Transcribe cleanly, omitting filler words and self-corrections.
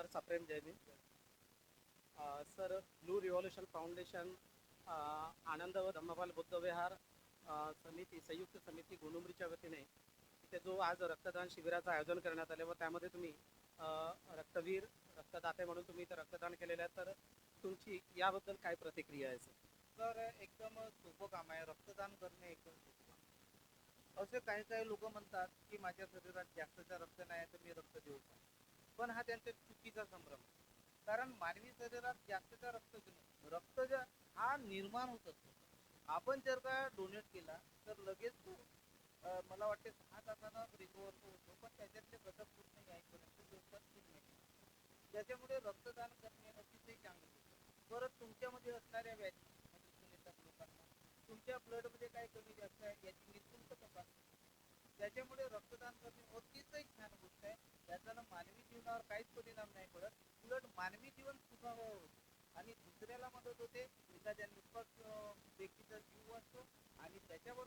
Sir सप्रेम जैमिन. Sir blue revolution foundation, Anand व धम्मपाल बुद्ध विहार समिती, संयुक्त समिती गोनुमरीच्या वतीने इथे जो आज रक्तदान शिबिराचं आयोजन करण्यात आले व त्यामध्ये तुम्ही रक्तवीर रक्तदाते म्हणून तुम्ही इथं रक्तदान केलेलं आहे, तर तुमची याबद्दल काय प्रतिक्रिया आहे सर? तर एकदम सोपं काम आहे रक्तदान करणे. एकदम सोपं काम. असे काही काही लोक म्हणतात की माझ्या शरीरात जास्तचं रक्त नाही तर मी रक्त देऊ का, पण हा त्यांचा चुकीचा संभ्रम आहे. कारण मानवी शरीरात जास्तचा रक्त हा निर्माण होत असतो. आपण जर का डोनेट केला तर लगेच तो मला वाटते 6 तासानं रिकवर होतो, पण त्याच्यातले घटक पूर्ण यायपर्यंत दिवसात 3 महिने. त्याच्यामुळे रक्तदान करणे अतिशय चांगली गोष्ट आहे. परत तुमच्यामध्ये असणाऱ्या व्याधी दिसून येतात लोकांना, तुमच्या ब्लडमध्ये काय कमी जास्त आहे याची निश्चिंत तपासणी. त्याच्यामुळे रक्तदान करणे अतिशय छान गोष्ट आहे. याचा मानवी जीवनावर काहीच परिणाम नाही पडत, उलट मानवी जीवन सुखावं होतं आणि दुसऱ्याला मदत होते. एखाद्या निष्पाप व्यक्तीचा जीव वाचतो आणि त्याच्याबरोबर